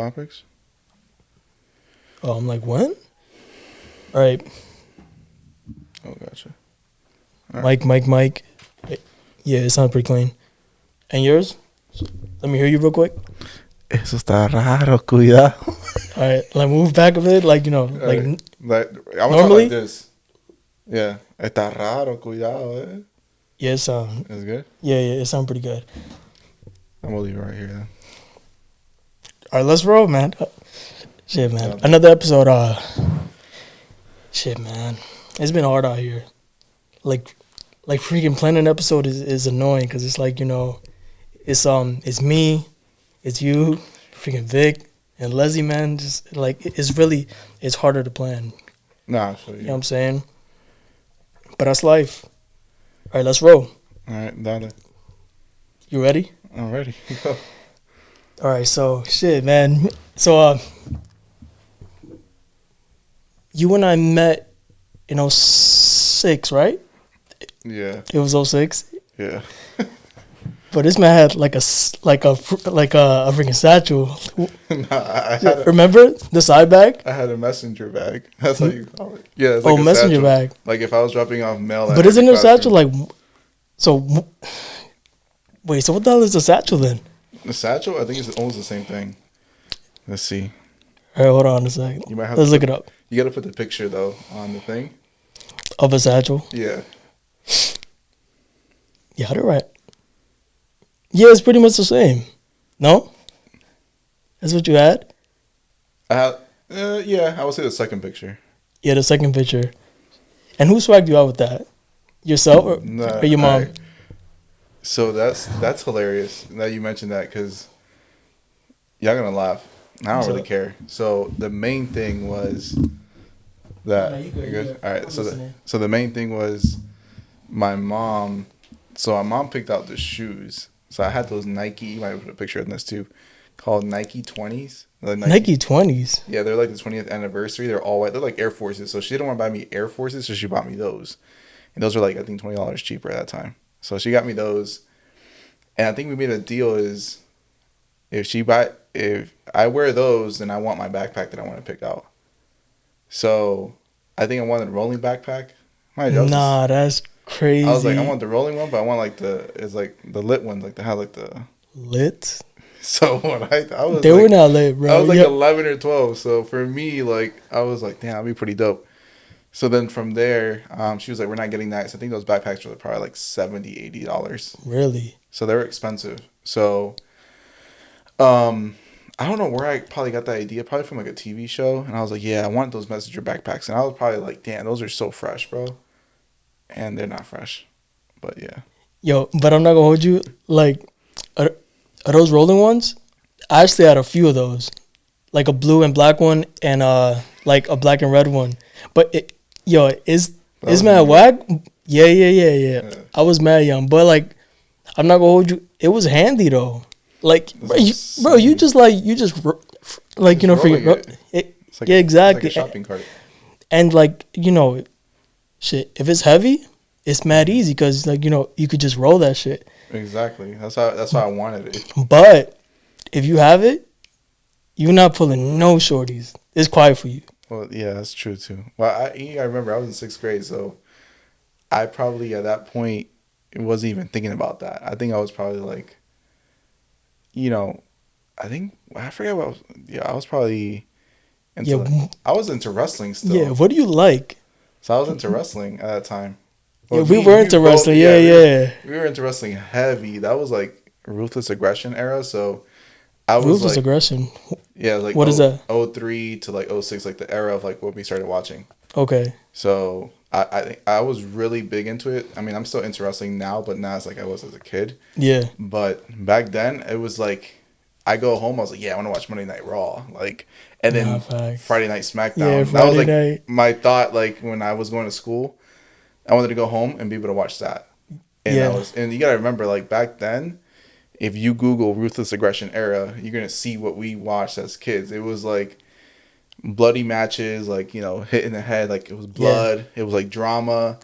Topics? Oh, I'm like, when? All right. Oh, gotcha. All right. Mike. Yeah, it sounds pretty clean. And yours? Let me hear you real quick. Eso está raro, cuidado. All right, like move back a bit, like All right. Like, I'm gonna talk normally. like this. Yeah. Está raro, cuidado, eh? Yeah, it sound. That's good. Yeah, it sounds pretty good. I'm gonna leave it right here then. All right, let's roll, man. Shit, man. Yeah. Another episode. Shit, man. It's been hard out here. Like freaking planning an episode is annoying because it's like, it's me, it's you, freaking Vic, and Leslie, man. Just like it's harder to plan. Nah, so You know what I'm saying? But that's life. All right, let's roll. All right, dale. You ready? I'm ready. Go. All right, so shit, man. So you and I met in '06, right? Yeah. It was '06. Yeah. But this man had like a freaking satchel. Nah, I had Remember the side bag? I had a messenger bag. That's how you call it. Yeah. It's like Oh, a messenger satchel. bag. Like if I was dropping off mail. But isn't a satchel like? So wait. So what the hell is a satchel then? The satchel? I think it's almost the same thing. Let's see. All right, hold on a second. You might have. Let's look it up. You gotta put the picture though on the thing. Of a satchel. Yeah. Yeah, they're right. Yeah, it's pretty much the same. No? That's what you had? I had. Yeah, I would say the second picture. Yeah, the second picture. And who swagged you out with that? Yourself or, Nah, or your mom? alright. So that's hilarious that you mentioned that because y'all gonna laugh. I don't really care. So the main thing was that. No, you good, You you good? good. All right. I'm So listening. the main thing was my mom. So my mom picked out the shoes. So I had those Nike. You might put a picture in this too, called Nike 20s. The Nike 20s. Yeah, they're like the 20th anniversary. They're all white. They're like Air Forces. So she didn't want to buy me Air Forces, so she bought me those. And those were like, I think, $20 cheaper at that time. So she got me those. And I think we made a deal is if I wear those, then I want my backpack that I want to pick out. So I think I wanted a rolling backpack. Nah, that's crazy. I was like, I want the rolling one, but I want like it's like the lit one, like the lit. So when I was They like, were not lit, bro. I was like Yep. 11 or 12. So for me, like I was like, damn, that'd be pretty dope. So then from there, she was like, we're not getting that. So I think those backpacks were probably like $70-$80. Really? So they were expensive. So I don't know where I probably got that idea, probably from like a TV show. And I was like, yeah, I want those messenger backpacks. And I was probably like, damn, those are so fresh, bro. And they're not fresh. But yeah. Yo, but I'm not gonna hold you. Like, are those rolling ones? I actually had a few of those, like a blue and black one, and like a black and red one. But is mad whack? Yeah. I was mad young, but like, I'm not gonna hold you. It was handy though. Like, you just like rolling It's like yeah, exactly. It's like a shopping cart. And like, shit, if it's heavy, it's mad easy because like, you could just roll that shit. Exactly. That's how I wanted it. But if you have it, you're not pulling no shorties. It's quiet for you. Well, yeah, that's true too. Well, I remember I was in sixth grade, so I probably at that point wasn't even thinking about that. I think I was probably like, I forget what. I was probably into. I was into wrestling still. Yeah, what do you like? So I was into wrestling at that time. Yeah, we were into wrestling. Yeah. We were into wrestling heavy. That was like Ruthless Aggression era. So I was Ruthless like, Aggression. yeah, like what is that? 03 to like '06, like the era of like when we started watching. Okay. So I think I was really big into it. I mean, I'm still into wrestling now, but not as like I was as a kid. Yeah. But back then, it was like I go home. I was like, yeah, I want to watch Monday Night Raw, like, and then Friday Night SmackDown. Yeah, that was like night. my thought. Like when I was going to school, I wanted to go home and be able to watch that. And and you gotta remember, like back then, if you Google Ruthless Aggression era, you're gonna see what we watched as kids. It was like bloody matches, like hit in the head, like it was blood. Yeah. It was like drama.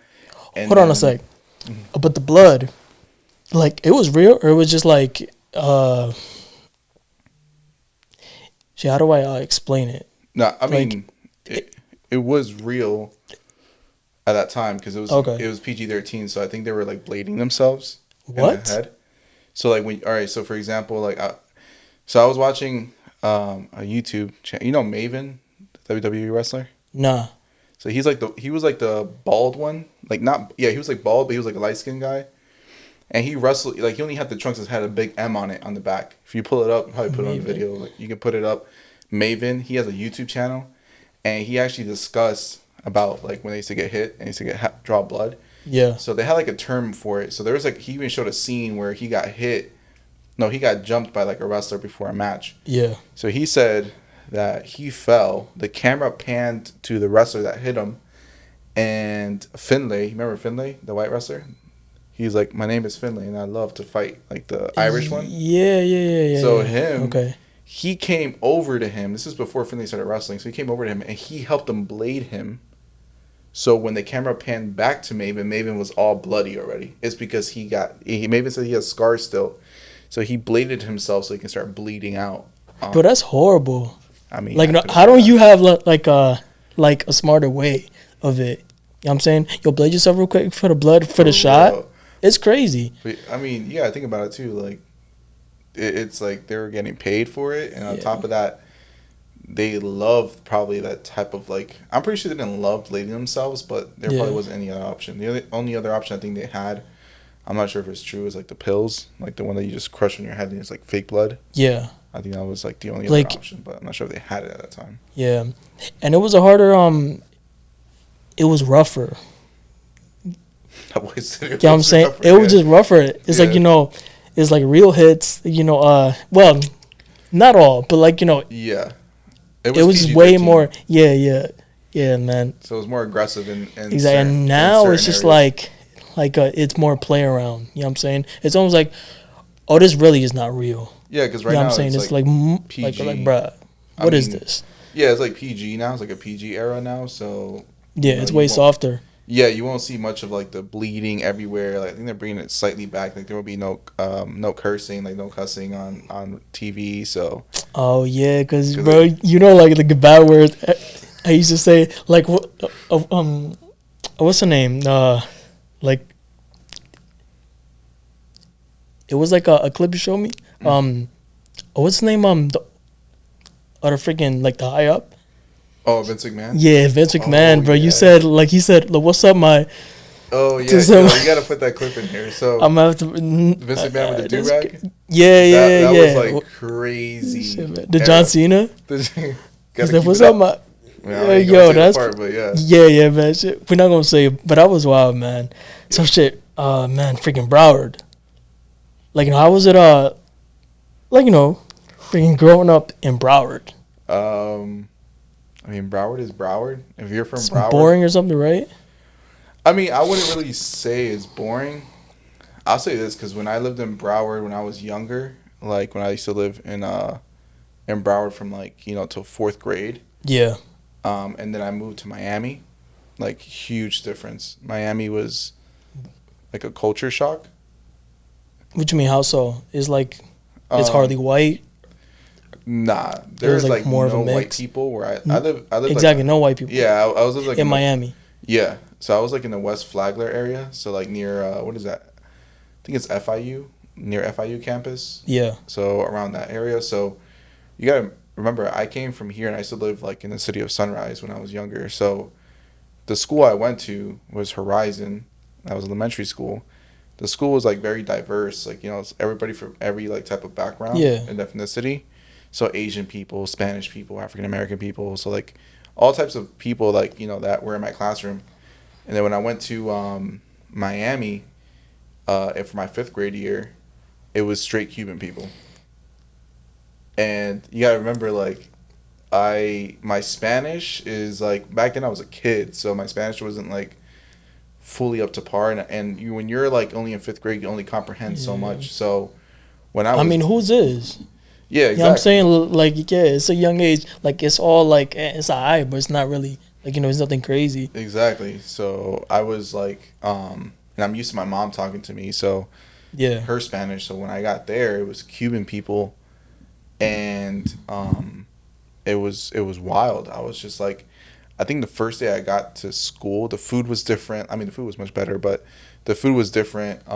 And hold on a sec. But the blood, like it was real, or it was just like Shit, how do I explain it? No, I Like, mean, it was real at that time because okay. it was PG-13, so I think they were like blading themselves in the What? head. So like all right, so for example, so I was watching a YouTube channel. You know Maven, the WWE wrestler. Nah. So he was like the bald one, like not yeah he was like bald, but he was like a light skinned guy, and he wrestled like he only had the trunks that had a big M on it on the back. If you pull it up, probably put it on the Maybe. video. Like you can put it up. Maven, he has a YouTube channel, and he actually discussed about like when they used to get hit and used to draw blood. Yeah. So they had like a term for it. So there was like he even showed a scene where he got hit. No, he got jumped by like a wrestler before a match. Yeah. So he said that he fell. The camera panned to the wrestler that hit him, and Finlay. Remember Finlay, the white wrestler? He's like, my name is Finlay, and I love to fight, like the Irish one. Yeah. So him, Okay. he came over to him. This is before Finlay started wrestling. So he came over to him, and he helped him blade him. So when the camera panned back to Maven, Maven was all bloody already. It's because Maven said he has scars still. So he bladed himself so he can start bleeding out. Bro, that's horrible. I mean, Like, no, how don't you have like a smarter way of it? You know what I'm saying? Yo, blade yourself real quick for the blood for the shot. real. It's crazy. But, I mean, yeah, I think about it too. Like, it's like they were getting paid for it, and on top of that, they loved probably that type of like. I'm pretty sure they didn't love blading themselves, but there probably wasn't any other option. The only other option I think they had, I'm not sure if it's true, is like the pills, like the one that you just crush on your head and it's like fake blood. Yeah. I think that was like the only other option, but I'm not sure if they had it at that time. Yeah, and it was a harder. It was rougher. You know what I'm saying? It was just rougher. It's like, it's like real hits. Well, not all, but like Yeah. It was just way more. Yeah, man. So it was more aggressive in Exactly. And now it's just areas. like it's more play around. You know what I'm saying? It's almost like, oh, this really is not real. Yeah, because right now I'm saying it's like PG. like bruh, what is this? Yeah, it's like PG now. It's like a PG era now. So yeah, it's way softer. Yeah, you won't see much of like the bleeding everywhere. Like I think they're bringing it slightly back. Like there will be no cursing, like no cussing on TV. So. Oh yeah, because bro, like the bad words I used to say, like what's the name? Like it was like a clip you showed me. What's the name? The freaking like the high up. Oh, Vince McMahon. Yeah, Vince McMahon, bro. Yeah. You said he said, "What's up, my?" Oh yeah, you gotta put that clip in here. So I'm gonna have to. Vince McMahon with the do rag. Yeah. That was like crazy. Shit, the John Cena. He's like, "What's up, my?" Yo, that's part, but yeah, man. Shit, we're not gonna say it, but that was wild, man. So shit, man, freaking Broward. Like, how was it? Freaking growing up in Broward. I mean, Broward is Broward. If you're from it's Broward, boring or something, right? I mean, I wouldn't really say it's boring. I'll say this because when I lived in Broward when I was younger, like when I used to live in Broward from like till 4th grade. Yeah. And then I moved to Miami, like huge difference. Miami was like a culture shock. What do you mean? How so? It's like it's hardly white. Nah, there's like more no of a mix. white people where I live. Exactly, no white people. Yeah, I was like in Miami. Yeah, so I was like in the West Flagler area, so like near what is that? I think it's FIU, near FIU campus. Yeah. So around that area, so you gotta remember I came from here and I used to live like in the city of Sunrise when I was younger. So the school I went to was Horizon. That was elementary school. The school was like very diverse, like it's everybody from every like type of background and ethnicity. So Asian people, Spanish people, African American people, so like all types of people like that were in my classroom. And then when I went to Miami, and for my 5th grade year, it was straight Cuban people. And you gotta remember, like, my Spanish is like back then I was a kid, so my Spanish wasn't like fully up to par. And when you're like only in 5th grade, you only comprehend so much. So when I mean, whose is? Yeah, exactly. You know what I'm saying? Like, yeah, it's a young age. Like, it's all like, it's alright, but it's not really, like, it's nothing crazy. Exactly. So I was like, and I'm used to my mom talking to me, so yeah, her Spanish. So when I got there, it was Cuban people, and it was wild. I was just like, I think the first day I got to school, the food was different. I mean, the food was much better, but the food was different.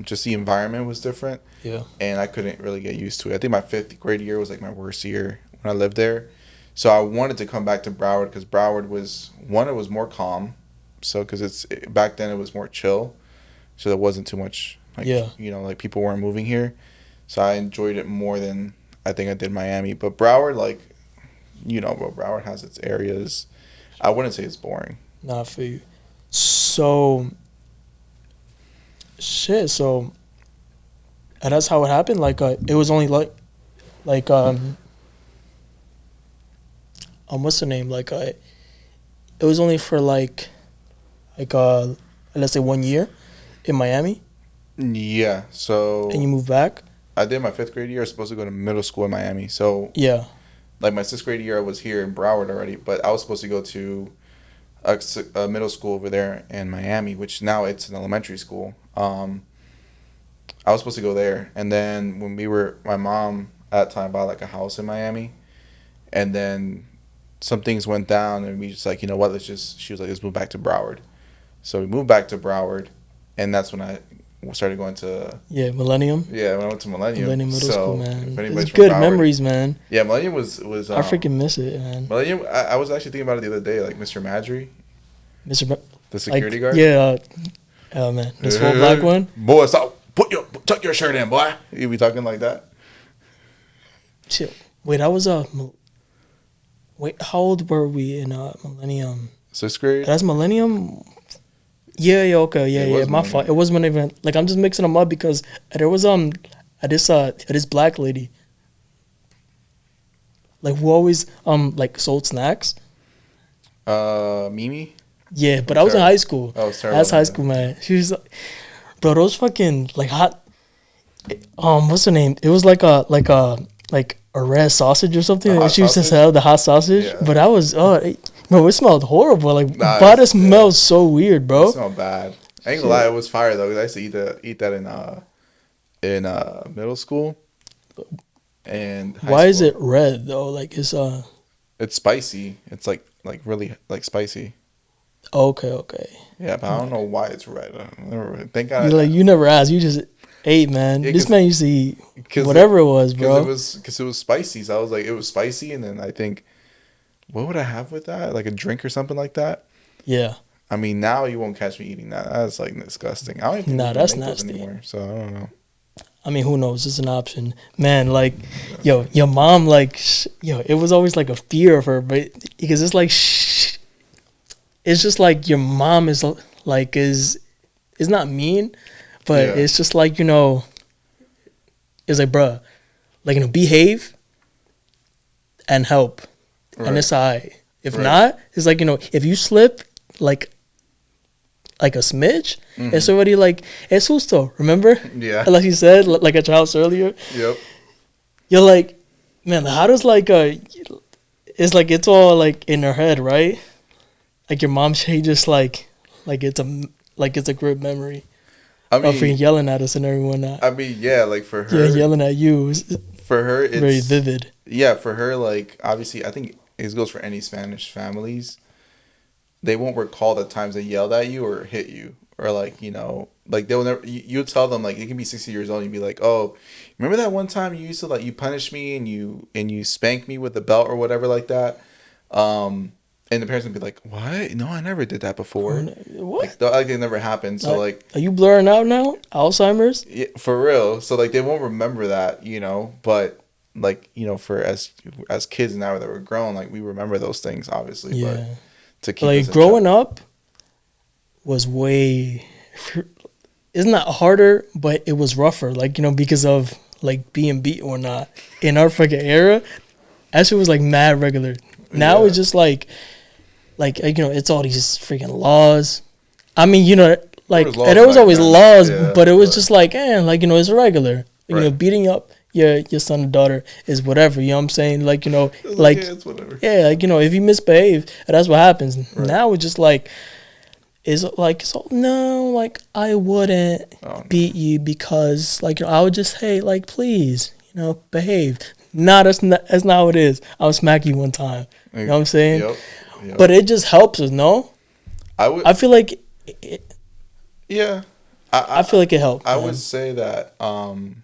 Just the environment was different. Yeah. And I couldn't really get used to it. I think my 5th grade year was like my worst year when I lived there. So I wanted to come back to Broward because Broward was, one, it was more calm. So, because back then it was more chill. So there wasn't too much, like, like people weren't moving here. So I enjoyed it more than I think I did Miami. But Broward, like, but Broward has its areas. I wouldn't say it's boring. Not for you. So, so, and that's how it happened? Like, it was only what's the name? Like, it was only for let's say 1 year in Miami? Yeah, so. And you moved back? I did my 5th grade year. I was supposed to go to middle school in Miami. So. Yeah. Like my 6th grade year, I was here in Broward already, but I was supposed to go to a middle school over there in Miami, which now it's an elementary school. I was supposed to go there, and then when my mom at the time bought like a house in Miami, and then some things went down, and we just like, you know what, she was like, let's move back to Broward. So we moved back to Broward, and that's when I started going to Millennium. Yeah, when I went to Millennium Middle School, man. It's good Broward, memories, man. Yeah, Millennium was I freaking miss it, man. Millennium. I was actually thinking about it the other day, like Mr. Madry, the security guard. Yeah, oh man, the small black one. Boy, stop! Tuck your shirt in, boy. You be talking like that. Chill. Wait, I was Wait, how old were we in Millennium? 6th grade. That's Millennium. Yeah, okay, yeah. My fault. It wasn't even like I'm just mixing them up because there was this black lady, like who always like sold snacks. Mimi. Yeah, but I was in high school. Oh, sorry. That's high school, man. She was like, bro, those fucking like hot. What's her name? It was like a red sausage or something. She used to sell the hot sausage, but I was bro, it smelled horrible. Like, but it smelled so weird, bro. It smelled bad. I ain't gonna lie, it was fire though. Cause I used to eat that in middle school. And why is it red though? Like it's spicy. It's like really like spicy. Okay. Yeah, but I don't know why it's red. Thank God. You never asked. You just ate, man. Yeah, this man used to eat whatever it was, bro. Because it was spicy. So I was like, it was spicy, and then I think, what would I have with that? Like a drink or something like that? Yeah. I mean, now you won't catch me eting that. That's like disgusting. I don't even think that's nasty anymore. So I don't know. I mean, who knows? It's an option, man. Like, your mom, like, it was always like a fear of her, but because it's like, it's just like your mom is like is not mean, but it's just like it's like, bruh, like behave and help, and it's alright. If not, it's like if you slip like a smidge, it's already like es justo. Remember? Yeah. Like you said, like at your house earlier. Yep. You're like, man, how does it's like it's all like in her head, right? Like your mom, she just like it's a great memory. I mean, of yelling at us and everyone. I mean, yeah, like for her, yelling at you. For her, it's very vivid. Yeah, for her, like obviously, I think it goes for any Spanish families. They won't recall the times they yelled at you or hit you, or like like they'll never. You tell them like you can be 60 years old and you'd be like, oh, remember that one time you used to you punished me and you spanked me with the belt or whatever like that. And the parents would be like, what? No, I never did that before. What? Like it never happened. So like, are you blurring out now? Alzheimer's? Yeah, for real. So like they won't remember that, but like, for as kids now that we're grown, like we remember those things obviously. Yeah. But to keep like growing up was way, isn't that harder? But it was rougher, like, because of like being beat or not. In our freaking era, that shit was like mad regular. Now it's just like it's all these freaking laws. I mean, like there was always laws, but it was just like, it's regular. Beating up your son or daughter is whatever. You know what I'm saying? Like, it's whatever. Yeah, like, if you misbehave, that's what happens. Right. Now it's just like, no, like I wouldn't beat you because like I would just, hey, like please, behave. Nah, that's not how it is. I'll smack you one time. You know what I'm saying? Yep. But it just helps us, no? I feel like yeah. I feel like it helps. I would say that I'm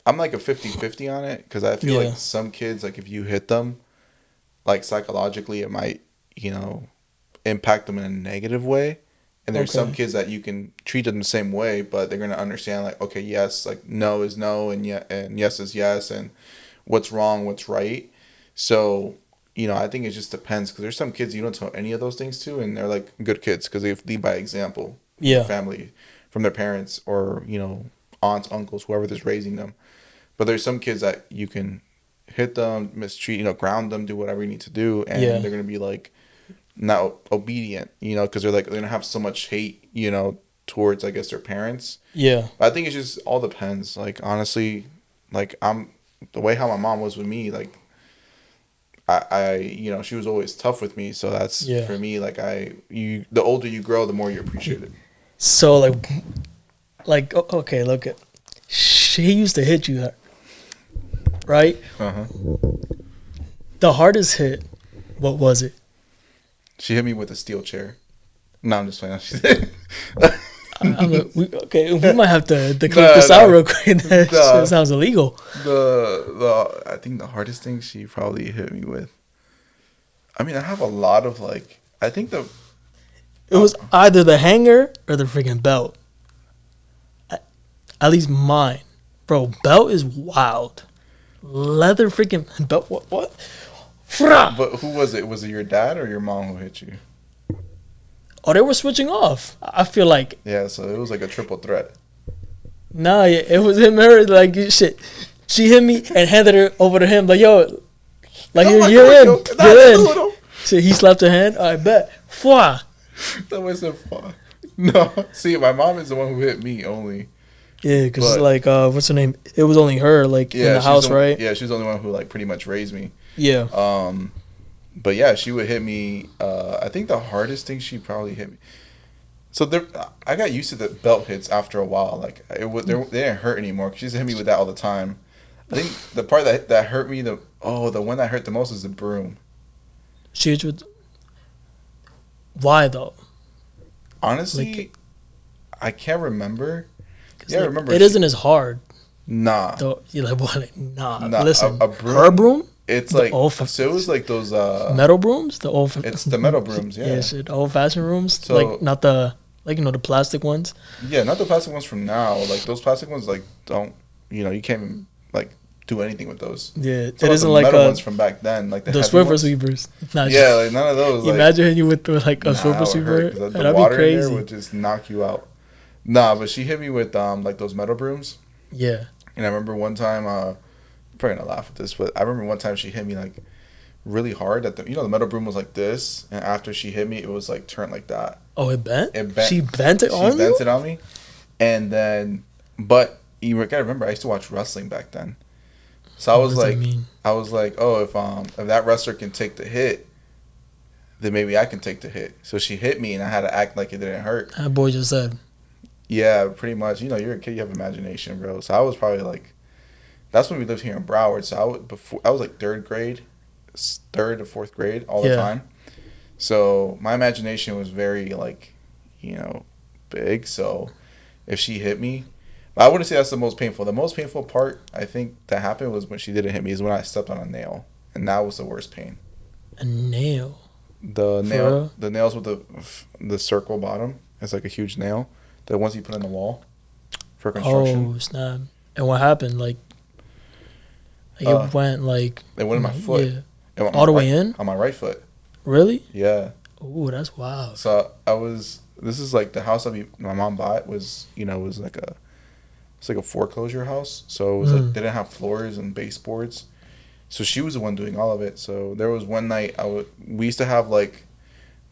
like a 50-50 on it, because I feel like some kids, like if you hit them, like psychologically it might, impact them in a negative way. And there's some kids that you can treat them the same way, but they're going to understand, like, okay, yes, like no is no, and yes is yes, and what's wrong, what's right. So, I think it just depends, because there's some kids you don't tell any of those things to, and they're like good kids because they lead by example. From family, from their parents, or, aunts, uncles, whoever is raising them. But there's some kids that you can hit them, mistreat, ground them, do whatever you need to do, and they're going to be like, not obedient, because they're going to have so much hate, towards, I guess, their parents. Yeah. But I think it just all depends. Like, honestly, like, the way how my mom was with me, like, I she was always tough with me. So that's, for me, like, the older you grow, the more you appreciate it. So, okay, look at, she used to hit you, right? Uh-huh. The hardest hit, what was it? She hit me with a steel chair. No, I'm just playing. We might have to clip this out real quick. That sounds illegal. I think the hardest thing she probably hit me with. I mean, I have a lot of I think it was either the hanger or the freaking belt. At least mine, bro. Belt is wild. Leather freaking belt. What? But who was it? Was it your dad or your mom who hit you? Oh, they were switching off. I feel like. Yeah, so it was like a triple threat. Nah, it was him. Her like shit. She hit me and handed her over to him. Like, yo, like you're in. You're in. So he slapped her hand. I bet. Fwa. That wasn't fwa. No, see, my mom is the one who hit me only. Yeah, because what's her name? It was only her, in the house, right? Yeah, she was the only one who pretty much raised me. Yeah. But yeah, she would hit me. I think the hardest thing she probably hit me. So I got used to the belt hits after a while. Like they didn't hurt anymore. She used to hit me with that all the time. I think the part that hurt me the one that hurt the most is the broom. She hit you with. Why though? Honestly, I can't remember. Yeah, I remember. It isn't as hard. Nah. You're like, what? Nah. Listen, a broom, her broom. It's so it was like those metal brooms. It's the metal brooms. Yeah. Yeah, the old fashioned brooms. So, not the the plastic ones. Yeah, not the plastic ones from now. Like those plastic ones, don't you can't even do anything with those. Yeah, so it isn't the like metal ones from back then, like the Swiffer sweepers. Yeah, like none of those. Imagine you with a Swiffer sweeper. The water in there would just knock you out. Nah, but she hit me with those metal brooms. Yeah. And I remember one time, I'm probably gonna laugh at this, but I remember one time she hit me really hard at the metal broom was like this, and after she hit me, it was turned like that. Oh, it bent. She bent it on me, and then, but you gotta remember, I used to watch wrestling back then, so I was like, oh, if that wrestler can take the hit, then maybe I can take the hit. So she hit me, and I had to act like it didn't hurt. That boy just said. Yeah, pretty much. You're a kid, you have imagination, bro. So I was probably that's when we lived here in Broward. So I was third to fourth grade all the time. So my imagination was very big. So if she hit me, but I wouldn't say that's the most painful. The most painful part I think that happened was when she didn't hit me, is when I stepped on a nail, and that was the worst pain. A nail. The nails with the circle bottom. It's like a huge nail. The ones you put in the wall for construction. Oh, snap. And what happened? It went It went in my foot. Yeah. All the way in? On my right foot. Really? Yeah. Oh, that's wild. So this is the house my mom bought was, was it's like a foreclosure house. So it was they didn't have floors and baseboards. So she was the one doing all of it. So there was one night we used to have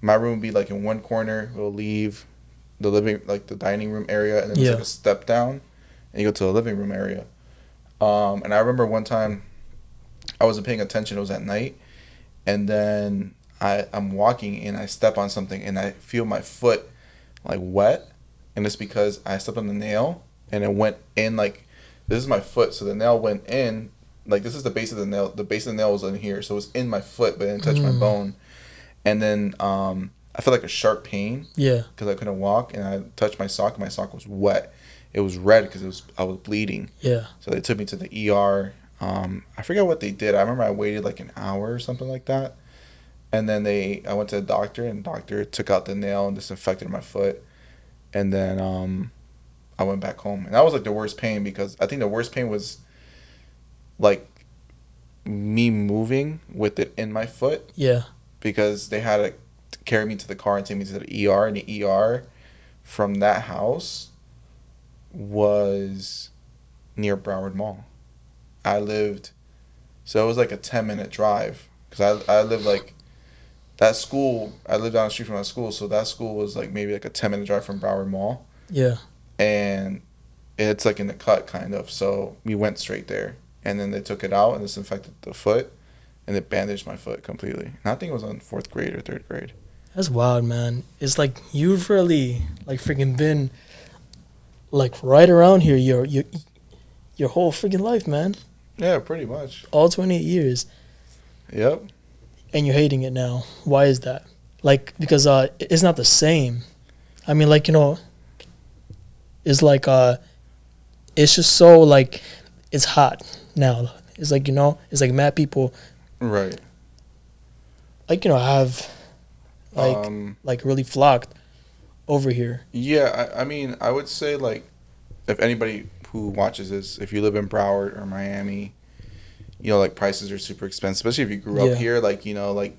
my room would be in one corner. We'll leave the the dining room area, and then there's a step down, and you go to the living room area. And I remember one time I wasn't paying attention. It was at night, and then I'm walking and I step on something and I feel my foot wet, and it's because I stepped on the nail and it went in this is my foot. So the nail went in. Like this is the base of the nail. The base of the nail was in here, so it was in my foot, but it didn't touch my bone. And then I felt like a sharp pain. Yeah. Because I couldn't walk, and I touched my sock, and my sock was wet. It was red because I was bleeding. Yeah. So they took me to the ER. I forget what they did. I remember I waited like an hour or something like that. And then I went to the doctor, and the doctor took out the nail and disinfected my foot. And then I went back home. And that was like the worst pain, because I think the worst pain was like me moving with it in my foot. Yeah. Because they had to carry me to the car and take me to the ER. And the ER from that house was near Broward Mall. So it was like a 10-minute drive. Because I lived like, that school, I lived down the street from that school. So that school was like maybe like a 10-minute drive from Broward Mall. Yeah. And it's like in the cut kind of. So we went straight there. And then they took it out and disinfected the foot. And it bandaged my foot completely. And I think it was on 4th grade or 3rd grade. That's wild, man. It's like you've really like freaking been like right around here your whole freaking life, man. Yeah, pretty much. All 28 years. Yep. And you're hating it now. Why is that? Like, because it's not the same. I mean, like, it's like it's just so like it's hot now. It's like, it's like mad people, Right. like, have like really flocked over here. Yeah, I mean, I would say, like, if anybody who watches this, if you live in Broward or Miami, like, prices are super expensive, especially if you grew up here. Like, ever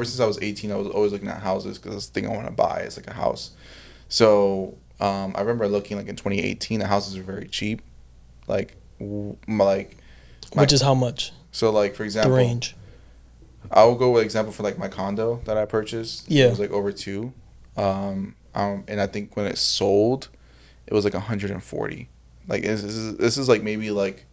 since I was 18, I was always looking at houses because that's the thing I want to buy is, like, a house. So, I remember looking, like, in 2018, the houses were very cheap. Like, Which is how much? So, like, for example, the range. I will go with example for like my condo that I purchased. Yeah. It was like over 2. And I think when it sold, it was like 140. Like this is like maybe like,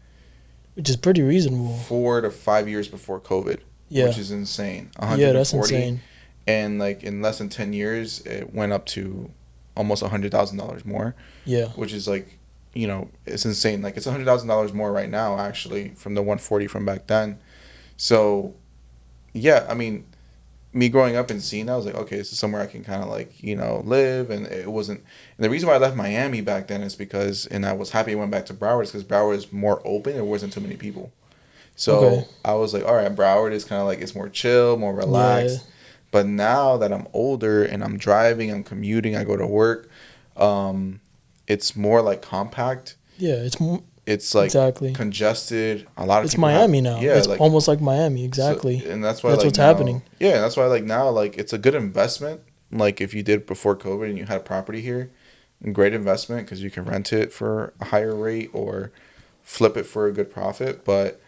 which is pretty reasonable. 4 to 5 years before COVID. Yeah. Which is insane. 140. Yeah, that's insane. And like in less than 10 years, it went up to almost $100,000 more. Yeah. Which is like, it's insane. Like it's $100,000 more right now actually from the 140 from back then. So. Yeah, I mean, me growing up and seeing that, I was like, okay, this is somewhere I can kind of like, live. And it wasn't. And the reason why I left Miami back then is because, and I was happy I went back to Broward, is because Broward is more open. There wasn't too many people. So I was like, all right, Broward is kind of like, it's more chill, more relaxed. Yeah. But now that I'm older and I'm driving, I'm commuting, I go to work, it's more like compact. Yeah, it's like exactly congested. A lot of it's Miami now. Yeah, it's like, almost like Miami. Exactly. So, and that's why that's like what's now, happening. Yeah, and that's why like now like it's a good investment. Like if you did before COVID and you had a property here, great investment because you can rent it for a higher rate or flip it for a good profit. But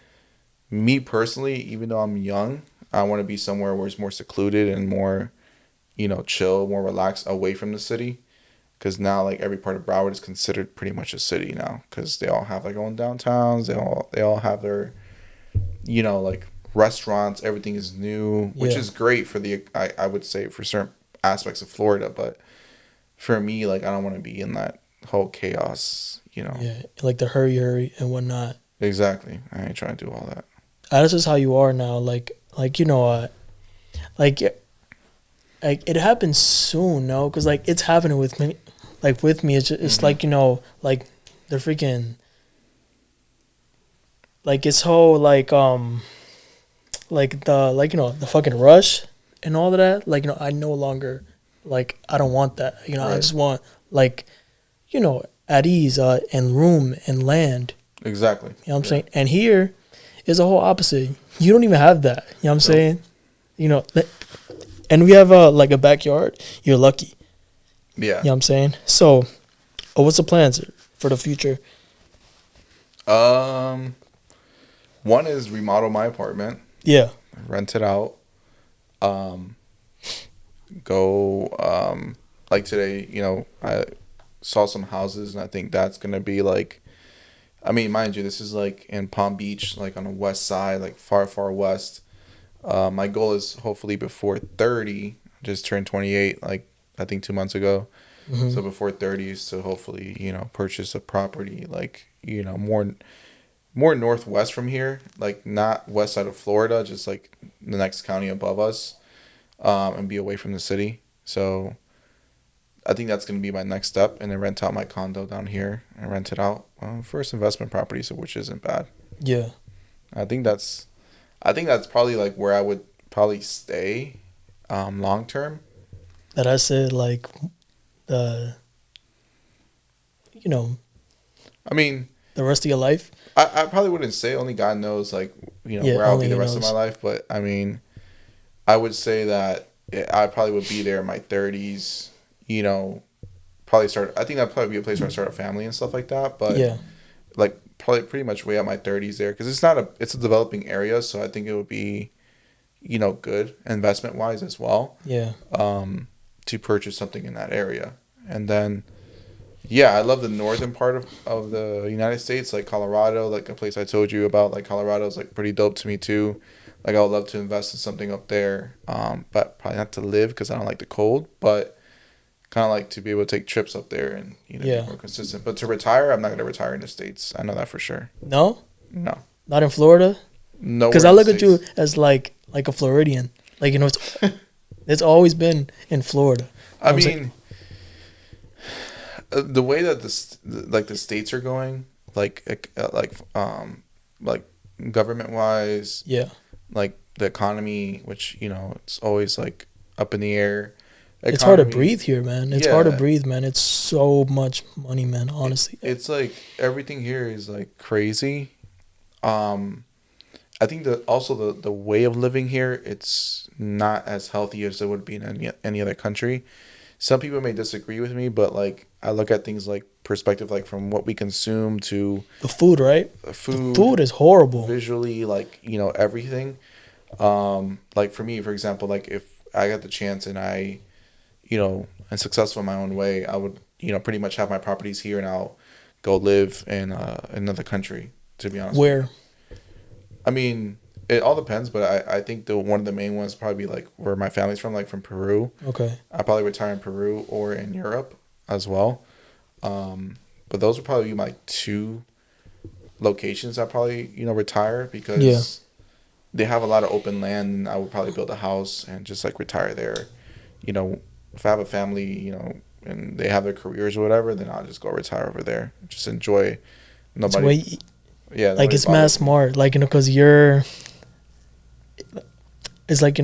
me personally, even though I'm young, I want to be somewhere where it's more secluded and more, chill, more relaxed, away from the city. Because now, like, every part of Broward is considered pretty much a city now. Because they all have their own downtowns. They all have their, like, restaurants. Everything is new, which is great for I would say, for certain aspects of Florida. But for me, like, I don't want to be in that whole chaos, Yeah, like the hurry and whatnot. Exactly. I ain't trying to do all that. That's just how you are now. Like it happens soon, no? Because, like, it's happening with me. Like, with me, it's like, like, the freaking, like, it's whole, like the, like, the fucking rush and all of that. Like, I no longer, like, I don't want that. Right. I just want, like, at ease and room and land. Exactly. You know what I'm saying? And here is a whole opposite. You don't even have that. You know what I'm saying? And we have, like, a backyard. You're lucky. Yeah. You know what I'm saying? So, what's the plans for the future? One is remodel my apartment. Yeah. Rent it out. Go, like today, I saw some houses, and I think that's going to be, like, I mean, mind you, this is, like, in Palm Beach, like, on the west side, like, far, far west. My goal is hopefully before 30, just turned 28, like, I think 2 months ago, So before 30s to hopefully, purchase a property like, more northwest from here, like not west side of Florida, just like the next county above us, and be away from the city. So I think that's going to be my next step, and then rent out my condo down here and rent it out, first investment property, so which isn't bad. Yeah. I think that's probably like where I would probably stay, long term. That I said like the, you know, I mean, the rest of your life. I probably wouldn't say, only God knows, like, Yeah, where I'll only be the he rest of my knows. life. But I mean, I would say that I probably would be there in my 30s. Probably start. I think that'd probably be a place where I start a family and stuff like that. But Yeah. like probably pretty much way out my 30s there, because it's a developing area, so I think it would be, good investment wise as well. Yeah. To purchase something in that area, and then. Yeah, I love the northern part of the United States, like Colorado, like a place I told you about. Like Colorado is like pretty dope to me too. Like I would love to invest in something up there, but probably not to live because I don't like the cold. But kind of like to be able to take trips up there and Yeah. be more consistent. But to retire, I'm not gonna retire in the States. I know that for sure. No, No, not in Florida. nowhere Because I in the look at you States. as like a Floridian. Like it's always been in Florida. I I'm saying? mean, the way that the states are going, like government wise, Yeah. like the economy, which it's always like up in the air. It's hard to Economy, breathe here, man. It's hard to yeah, breathe, man. It's so much money, man. Honestly. it's like everything here is like crazy. Um, I think that also the way of living here, it's not as healthy as it would be in any other country. Some people may disagree with me, but like I look at things like perspective, like from what we consume to The food, right? food, Food is horrible. visually, like everything. Like for me, for example, like if I got the chance and I, and successful in my own way, I would, pretty much have my properties here and I'll go live in another country. To be honest, Where? I mean, it all depends, but I think the one of the main ones probably be like where my family's from, like from Peru. Okay. I probably retire in Peru or in Europe as well. But those would probably be my two locations I probably retire because Yeah. they have a lot of open land. And I would probably build a house and just like retire there. If I have a family, and they have their careers or whatever, then I'll just go retire over there. Just enjoy. It's Nobody, way yeah, like nobody it's mad bothers me. smart. Like because it's like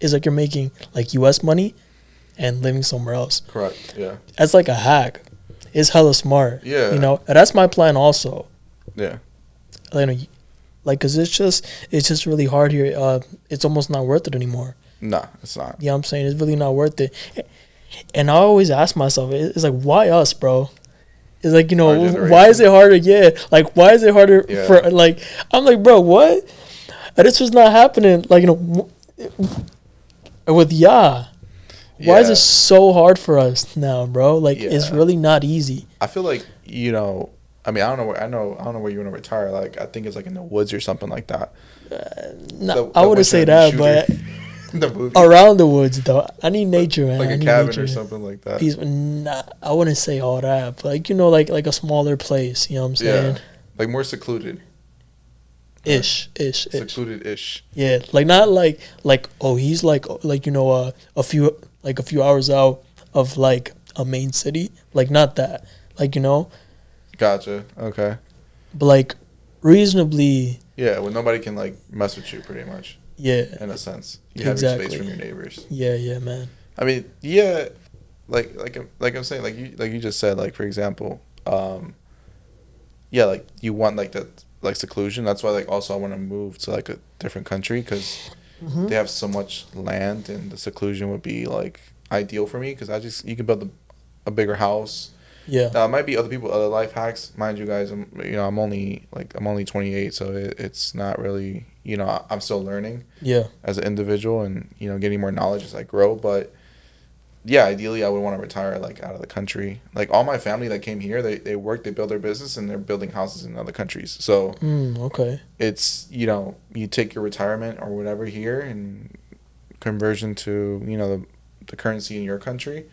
it's like you're making like U.S. money and living somewhere else. Correct. Yeah. That's like a hack. It's hella smart. Yeah. And that's my plan also. Yeah. Like, cause it's just really hard here. It's almost not worth it anymore. Nah, it's not. You know what I'm saying? It's really not worth it. And I always ask myself, it's like, why us, bro? It's like, Our generation. why is it harder? Yeah. Like, why is it harder Yeah. for, like, I'm like, bro, what? This was not happening. Like, with Why is Yeah. it so hard for us now, bro? Like, it's Yeah. really not easy. I feel like I mean, I don't know where you want to retire. Like, I think it's like in the woods or something like that. No, I wouldn't say Western that, shooter. but The movie, around the woods, though. I need nature, man. like I a need cabin nature. or something like that. Peace, nah, I wouldn't say all that, but like a smaller place. You know what I'm saying? Yeah, like more secluded, Ish. secluded ish. Yeah, like not like oh he's like a few hours out of like a main city, like not that, Gotcha. Okay. but like reasonably. Yeah, well, nobody can like mess with you, pretty much, Yeah, in a sense. You have your space exactly. from your neighbors. Yeah, man. I mean, yeah, like I'm saying, like you just said, like for example, yeah, like you want like that like seclusion. That's why like also I want to move to like a different country because they have so much land and the seclusion would be like ideal for me because you can build a bigger house. Yeah, Now it might be other life hacks, mind you guys. I'm only 28, so it's not really I'm still learning yeah, as an individual and getting more knowledge as I grow. But yeah, ideally I would want to retire like out of the country. Like all my family that came here, they work, they build their business, and they're building houses in other countries. So okay. it's you take your retirement or whatever here and conversion to the currency in your country,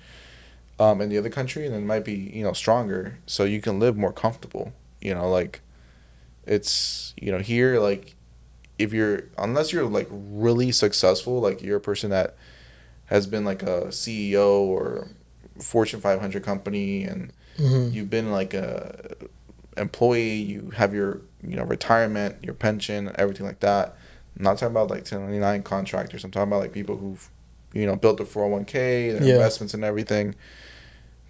in the other country, and it might be, stronger, so you can live more comfortable. Like it's, here, like if you're, unless you're like really successful, like you're a person that has been like a CEO or Fortune 500 company, and Mm-hmm. you've been like a employee, you have your, retirement, your pension, everything like that. I'm not talking about like 1099 contractors. I'm talking about like people who've, built their 401k, their Yeah. investments and everything.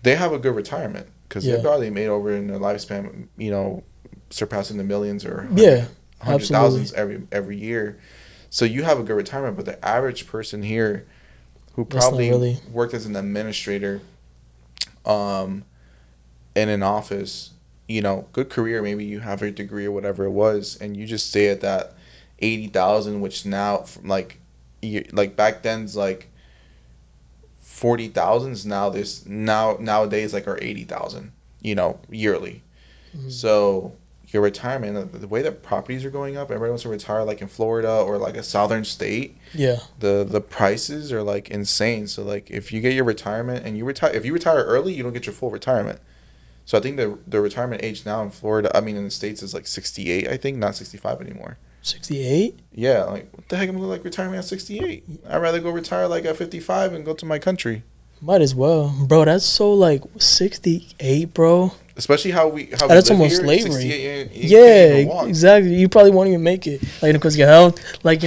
They have a good retirement because they Yeah. probably made over in their lifespan, surpassing the millions or Yeah. hundred Absolutely. thousands every year. So you have a good retirement, but the average person here who That's not probably really. worked as an administrator, um, in an office, good career, maybe you have a degree or whatever it was, and you just stay at that 80,000, which now from like, like back then's like 40,000s. Now this nowadays like are 80,000, yearly. Mhm. So your retirement, the way that properties are going up, everyone wants to retire like in Florida or like a southern state. Yeah. The prices are like insane. So like if you get your retirement and if you retire early, you don't get your full retirement. So I think the retirement age now in Florida, I mean in the States, is like 68, I think, not 65 anymore. 68. Yeah, like what the heck am I like retiring at 68? I'd rather go retire like at 55 and go to my country. Might as well, bro. That's so like 68, bro. Especially how we That's live almost here, slavery. 68 you can't Yeah, even walk. exactly. You probably won't even make it, like because your health, like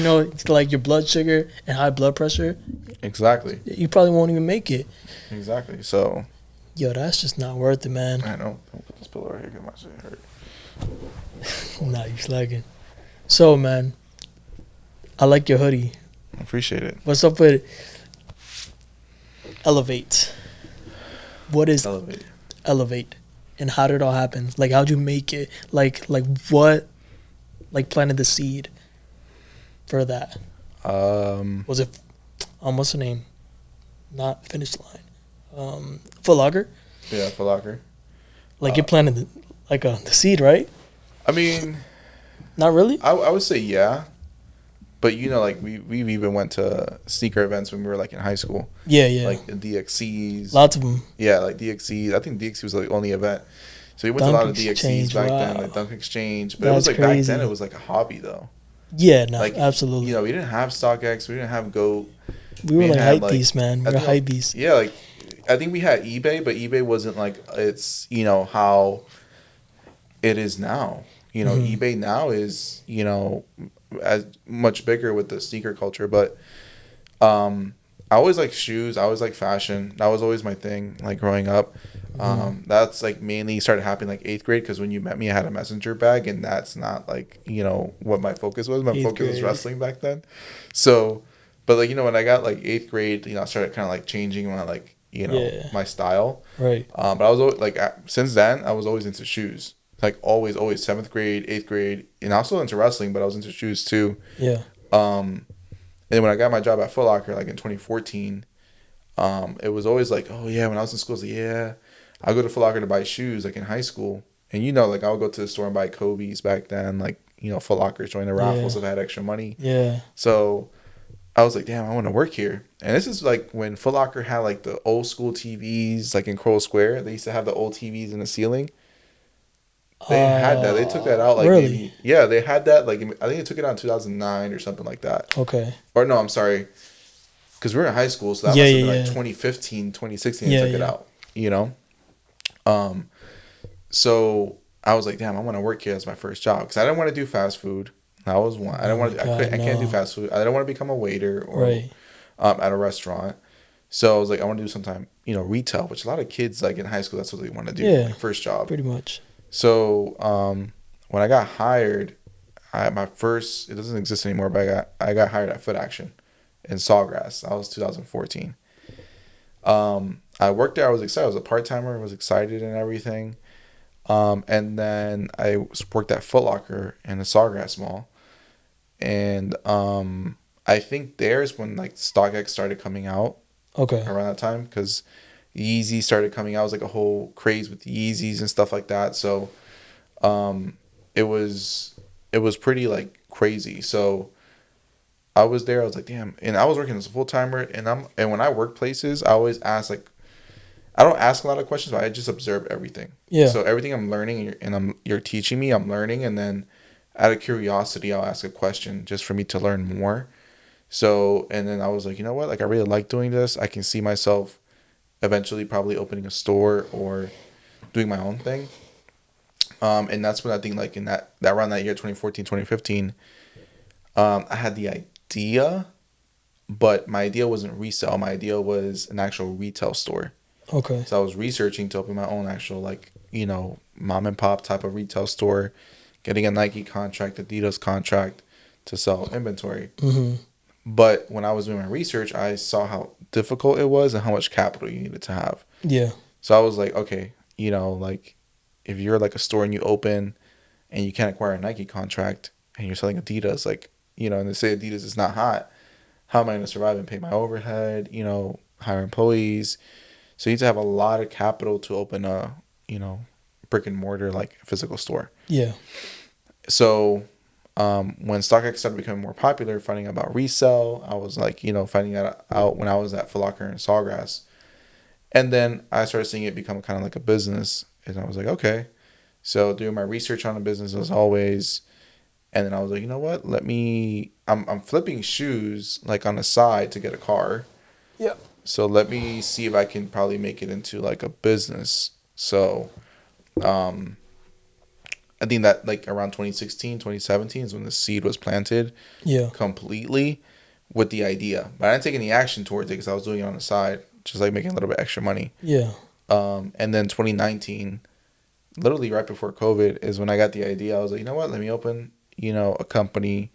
like your blood sugar and high blood pressure. Exactly. You probably won't even make it. Exactly. So Yo, that's just not worth it, man. I know. Don't put this pillow right here because my shit hurt. Nah, you slacking. So, man, I like your hoodie. I appreciate it. What's up with Elevate? What is Elevate. Elevate? And how did it all happen? Like, how'd you make it? Like what? Like, planted the seed for that? Was it? What's the name? Not Finish Line. Foot Locker. Yeah, for locker. Like, you planted the seed, right? I mean, Not really. I would say yeah, but like we've even went to sneaker events when we were like in high school, Yeah, yeah. like the DXCs. Lots of them. Yeah, like DXCs. I think DXC was like the only event. So we went to a Dunk lot of DXCs Exchange, back then, wow. like Dunk Exchange. But it That's was like crazy. back then it was like a hobby though. Yeah, no, Like absolutely. we didn't have StockX, we didn't have Goat. We were We like had hype like beasts, man. We I were think hype beasts. yeah, like I think we had eBay, but eBay wasn't like it's how it is now. Mhm. eBay now is as much bigger with the sneaker culture, but I always like shoes. I always like fashion. That was always my thing, like growing up. That's like mainly started happening like eighth grade because when you met me, I had a messenger bag, and that's not like what my focus was. My Eighth focus was grade. wrestling back then. So, but like when I got like eighth grade, I started kind of like changing my like Yeah. my style. Right. But I was always, like since then I was always into shoes. Like always seventh grade, eighth grade, and I was still into wrestling, but I was into shoes too. Yeah. Um, and when I got my job at Foot Locker, like in 2014, it was always like, oh yeah, when I was in school, I was like, yeah, I'll go to Foot Locker to buy shoes, like in high school. And like I would go to the store and buy Kobe's back then, like, Foot Lockers, join the raffles if I had extra money. Yeah. So I was like, damn, I want to work here. And this is like when Foot Locker had like the old school TVs, like in Coral Square. They used to have the old TVs in the ceiling. They had that. They took that out like really? maybe, yeah, they had that like I think they took it out in 2009 or something like that. Okay. Or no, I'm sorry. Because we were in high school, so that Yeah, must have yeah, been like yeah. 2015, 2016 Yeah, they took it yeah. out, Um, so I was like, damn, I want to work here as my first job. Because I didn't want to do fast food. That was one. I didn't Oh want my to, God, I can't do no. fast food. I didn't want to become a waiter or Right. at a restaurant. So I was like, I want to do sometime, retail, which a lot of kids like in high school, that's what they want to do. Yeah. Like first job. Pretty much. So when I got hired, it doesn't exist anymore, but I got hired at Foot Action in Sawgrass. That was 2014. I worked there. I was excited. I was a part-timer. I was excited and everything. And then I worked at Foot Locker in the Sawgrass Mall. And I think there's when like StockX started coming out Okay. around that time because Yeezy started coming out. It was like a whole craze with Yeezys and stuff like that. So it was pretty like crazy. So I was there. I was like, damn. And I was working as a full timer. And when I work places, I always ask like, I don't ask a lot of questions, but I just observe everything. Yeah. So everything I'm learning you're teaching me, I'm learning, and then out of curiosity, I'll ask a question just for me to learn more. So, and then I was like, you know what? Like, I really like doing this. I can see myself eventually probably opening a store or doing my own thing. And that's when I think, like, in that around that year, 2014, 2015, I had the idea, but my idea wasn't resale. My idea was an actual retail store. Okay. So I was researching to open my own actual, like, mom and pop type of retail store, getting a Nike contract, Adidas contract to sell inventory. Mm-hmm. But when I was doing my research, I saw how difficult it was and how much capital you needed to have. Yeah. So I was like, okay, like if you're like a store and you open and you can't acquire a Nike contract and you're selling Adidas, like, and they say Adidas is not hot, how am I going to survive and pay my overhead, hire employees? So you need to have a lot of capital to open a, brick and mortar, like physical store. Yeah. So when StockX started becoming more popular, finding out about resale, I was like, finding out when I was at Foot Locker and Sawgrass. And then I started seeing it become kind of like a business. And I was like, okay. So doing my research on the business as always. And then I was like, you know what? I'm flipping shoes like on the side to get a car. Yeah. So let me see if I can probably make it into like a business. So I think that like around 2016, 2017 is when the seed was planted. Yeah. Completely with the idea. But I didn't take any action towards it because I was doing it on the side, just like making a little bit extra money. Yeah. And then 2019, literally right before COVID, is when I got the idea. I was like, you know what? Let me open, a company.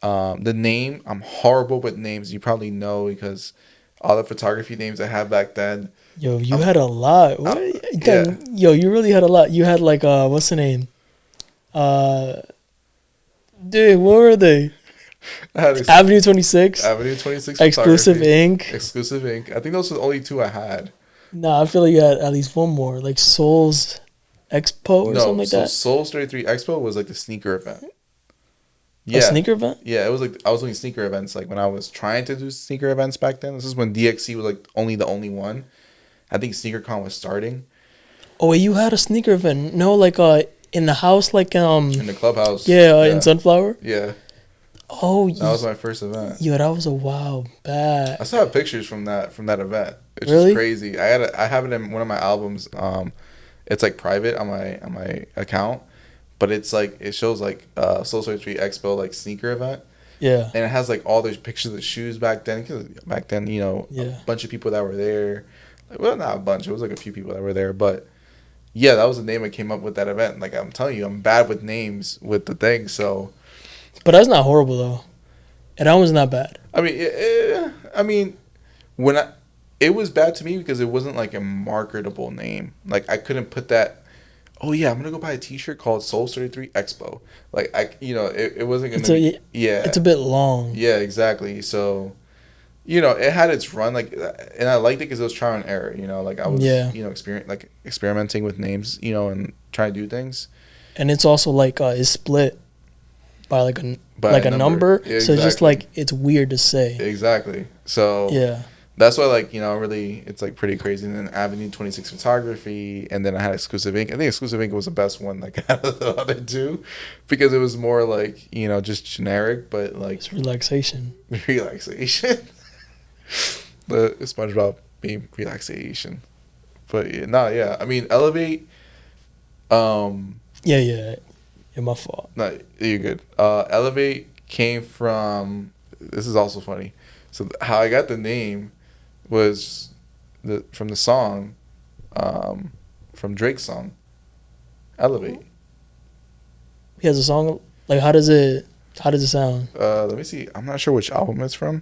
The name, I'm horrible with names. You probably know because all the photography names I had back then. Yo, you had a lot. What? Yeah. Yo, you really had a lot. You had like what's the name? Dude, what were they? Avenue 26. Avenue 26. Exclusive Ink. Exclusive Ink. I think those were the only two I had. Nah, I feel like you had at least one more, like Souls Expo or something like that. Souls 33 Expo was like the sneaker event. A sneaker event? Yeah, it was like I was doing sneaker events like when I was trying to do sneaker events back then. This is when DXC was like the only one. I think SneakerCon was starting. Oh, wait, you had a sneaker event? No, like in the house, like in the clubhouse. Yeah, in Sunflower. Yeah. Oh, that was my first event. Yo, that was a while back. I still have pictures from that event. It's really? just crazy. I have it in one of my albums. It's like private on my account, but it's like it shows like Soul 33 Expo like sneaker event. Yeah. And it has like all those pictures of shoes back then. Cause back then, a bunch of people that were there. Well, not a bunch. It was like a few people that were there, but yeah, that was the name I came up with that event. Like I'm telling you, I'm bad with names with the thing. So, but that's not horrible though, and that was not bad. I mean, it was bad to me because it wasn't like a marketable name. Like I couldn't put that. Oh yeah, I'm gonna go buy a T-shirt called Soul 33 Expo. Like it wasn't gonna. It's a bit long. Yeah, exactly. So. It had its run, like, and I liked it because it was trial and error. Like I was, experimenting with names, and trying to do things. And it's also like it's split by like a number, yeah, exactly. So it's just like it's weird to say. Exactly. So yeah, that's why really it's like pretty crazy. And then Avenue 26 Photography, and then I had Exclusive Ink. I think Exclusive Ink was the best one, like out of the other two, because it was more like just generic, but like it's relaxation. Relaxation. The SpongeBob meme relaxation, but yeah. I mean, Elevate. Yeah. My fault. No, you're good. Elevate came from. This is also funny. So how I got the name was from the song, from Drake's song, Elevate. He has a song. Like how does it sound? Let me see. I'm not sure which album it's from.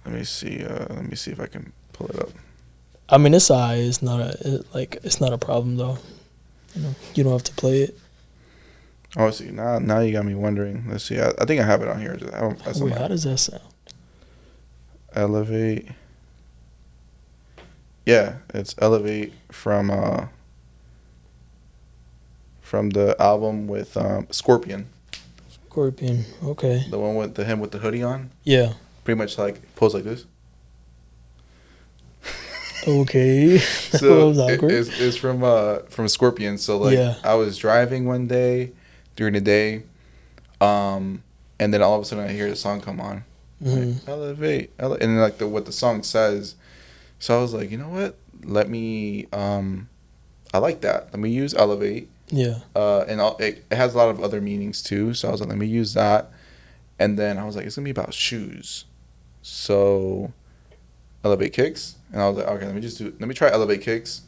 Let me see. Let me see if I can pull it up. I mean, it's it's not a problem though. You don't have to play it. Oh, see, now you got me wondering. Let's see. I think I have it on here. Wait, how does that sound? Elevate. Yeah, it's Elevate from the album with Scorpion. Scorpion. Okay. The one with him with the hoodie on. Yeah. Pretty much like pose like this. Okay. That So was awkward. it's from Scorpion. So like Yeah. I was driving one day during the day, um, and then all of a sudden I hear the song come on, like Hmm. and then like what the song says. So I was like, you know what? Let me I like that. Let me use elevate. Yeah. It has a lot of other meanings too. So I was like, let me use that. And then I was like, it's gonna be about shoes. So elevate kicks, and I was like, okay, let me try elevate kicks.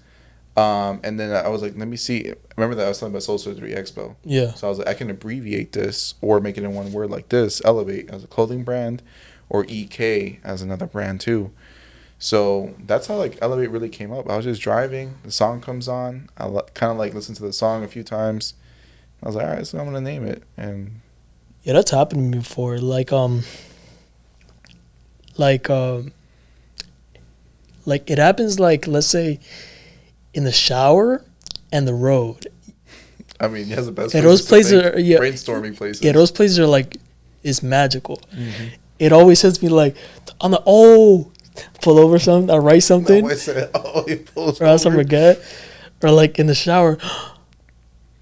And then I was like, let me see. Remember that I was talking about Soul Surgery Expo. Yeah. So I was like, I can abbreviate this or make it in one word like this: elevate as a clothing brand, or EK as another brand too. So that's how like elevate really came up. I was just driving, the song comes on. Kind of like listened to the song a few times. I was like, all right, so I'm gonna name it. And Yeah, that's happened to me before. Like like it happens like, let's say, in the shower and the road. I mean, he has the best And places those places to think, are, yeah, brainstorming places. yeah, those places are like, it's magical. Mm-hmm. It always hits me like, I'm like, oh, pull over something, I write something, No, I said, oh, he pulls or else I over. forget. Or like in the shower,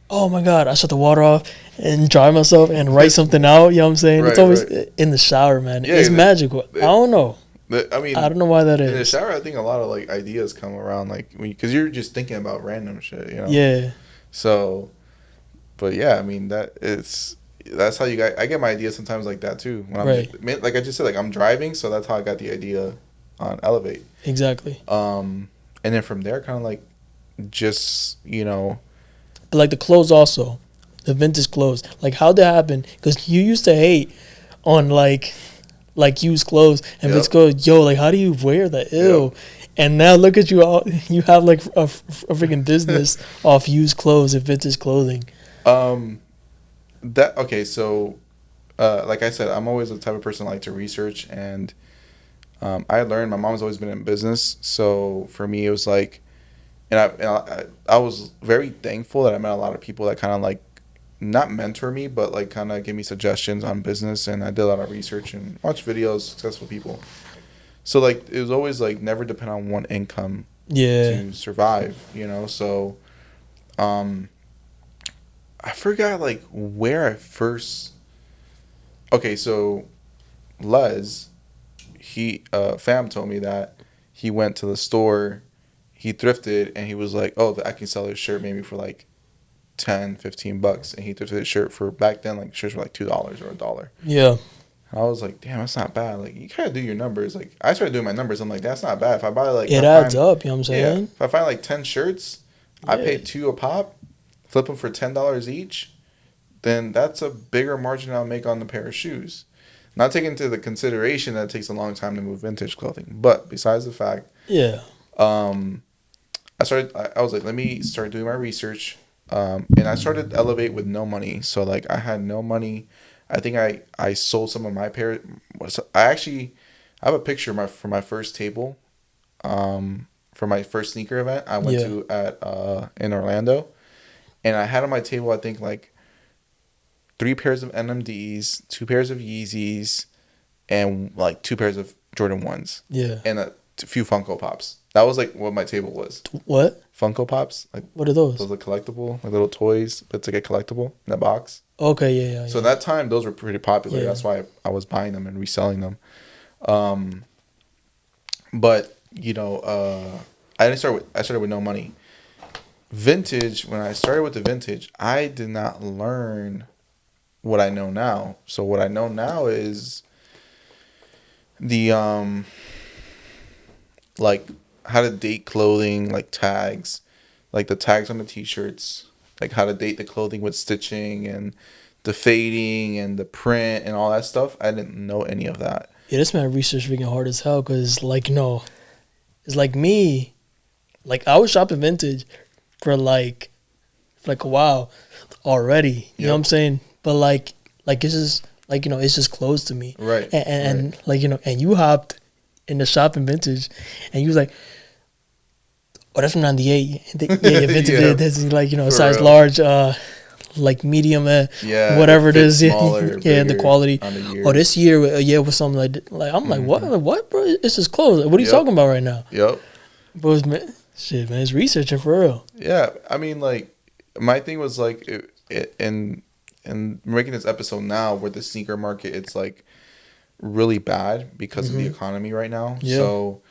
oh my God, I shut the water off and dry myself and write something out. You know what I'm saying? It's Right, always right. in the shower, man. Yeah, It's magical. I don't know. I mean, I don't know why that in the is. shower, I think a lot of like ideas come around, like because you're just thinking about random shit, you know. Yeah, So, but yeah, I mean that's how you got. I get my ideas sometimes like that too. When I'm right. just, like I just said, like I'm driving, so that's how I got the idea on Elevate. Exactly. And then from there, kind of like just But like the clothes also, the vintage clothes. Like how'd that happen? Because you used to hate on like used clothes, and Yep. Vince goes, yo, like how do you wear that? Ew. Yep. And now look at you all. You have like a freaking business off used clothes and vintage clothing. That okay, so like I said, I'm always the type of person I like to research, and I learned my mom's always been in business, so for me it was like, I was very thankful that I met a lot of people that kind of like not mentor me, but like kind of give me suggestions on business, and I did a lot of research and watched videos, successful people. So like it was always like never depend on one income Yeah. to survive, So I forgot like where I first. Okay, so Les, fam told me that he went to the store, he thrifted, and he was like, oh, I can sell this shirt maybe for like 10, $15, and he thrifted his shirt for, back then, like shirts were like $2 or $1. Yeah. I was like, damn, that's not bad. Like, you gotta do your numbers. Like, I started doing my numbers. I'm like, that's not bad. If I buy like, It adds up. You know what I'm saying? if I find like 10 shirts, I Yeah. pay $2 a pop, flip them for $10 each, then that's a bigger margin I'll make on the pair of shoes. Not taking into the consideration that it takes a long time to move vintage clothing. But besides the fact, Yeah. I was like, let me start doing my research. And I started Elevate with no money. So like I had no money. I think I sold some of my pair. I have a picture for my first table, for my first sneaker event I went to in Orlando, and I had on my table I think like 3 pairs of NMDs, 2 pairs of Yeezys, and like 2 pairs of Jordan 1s, Yeah. and a few Funko Pops. That was like what my table was. What? Funko Pops, like What are those? those are collectible, like little toys, but it's like a collectible in a box. Okay. Yeah. Yeah. So at that time, those were pretty popular. Yeah. That's why I was buying them and reselling them. But I started with no money. Vintage. When I started with the vintage, I did not learn what I know now. So what I know now is the like how to date clothing, like tags, like the tags on the t-shirts, like how to date the clothing with stitching and the fading and the print and all that stuff. I didn't know any of that. Yeah, this man research freaking hard as hell because, like, it's like me. Like, I was shopping vintage for like a while already. You know what I'm saying? But, like it's just, like, it's just close to me. Right. And like, and you hopped in the shopping vintage and you was like, oh, that's from 98. Yeah, vintage. Yeah, That's, like, for size real. large, like medium, whatever it is, Smaller, yeah, and the bigger quality. on the years. Oh, this year, was something like I'm like, what, bro? It's just clothes. What are you Yep. talking about right now? Yep. But shit, man, it's researching for real. Yeah, I mean, like, my thing was like, and making this episode now where the sneaker market, it's like really bad because of the economy right now. Yeah. So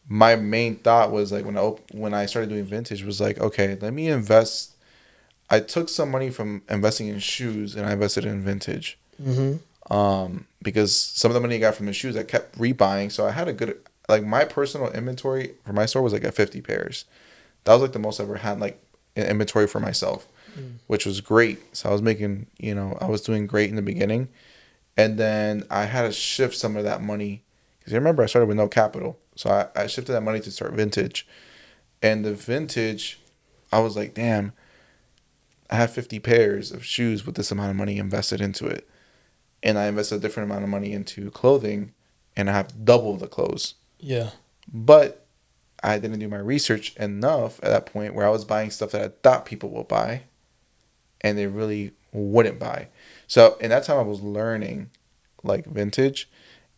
my main thought was like when I started doing vintage was like, okay, let me invest. I took some money from investing in shoes and I invested in vintage. Because some of the money I got from the shoes I kept rebuying, so I had a good, like, my personal inventory for my store was like at 50 pairs. That was like the most I ever had, like, in inventory for myself, which was great. So I was making, I was doing great in the beginning, and then I had to shift some of that money because you remember I started with no capital, so I shifted that money to start vintage, and the vintage, I was like, damn, I have 50 pairs of shoes with this amount of money invested into it. And I invested a different amount of money into clothing, and I have double the clothes. Yeah. But I didn't do my research enough at that point where I was buying stuff that I thought people would buy, and they really wouldn't buy. So in that time, I was learning like vintage,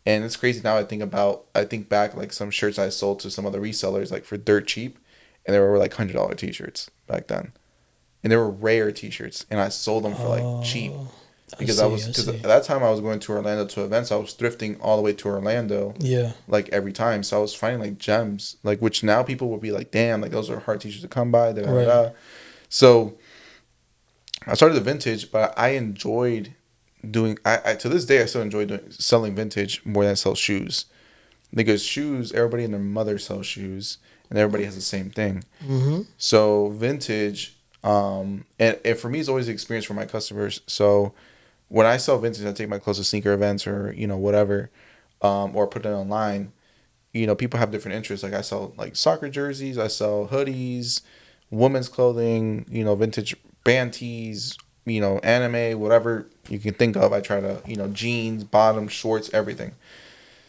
and it's crazy now. I think back like some shirts I sold to some other resellers like for dirt cheap, and they were like $100 t-shirts back then, and they were rare t-shirts, and I sold them for like cheap. Because because at that time I was going to Orlando to events. I was thrifting all the way to Orlando. Yeah. Like every time. So I was finding like gems. Like which now people would be like, damn, like those are hard t-shirts to come by. Da, da, da. So I started the vintage, but I enjoyed doing I to this day I still enjoy selling vintage more than I sell shoes. Because shoes, everybody and their mother sells shoes and everybody has the same thing. So vintage, and for me it's always the experience for my customers. So when I sell vintage, I take my clothes to sneaker events or, whatever, or put it online. People have different interests. Like I sell like soccer jerseys, I sell hoodies, women's clothing, vintage band tees, anime, whatever you can think of. I try to, jeans, bottoms, shorts, everything.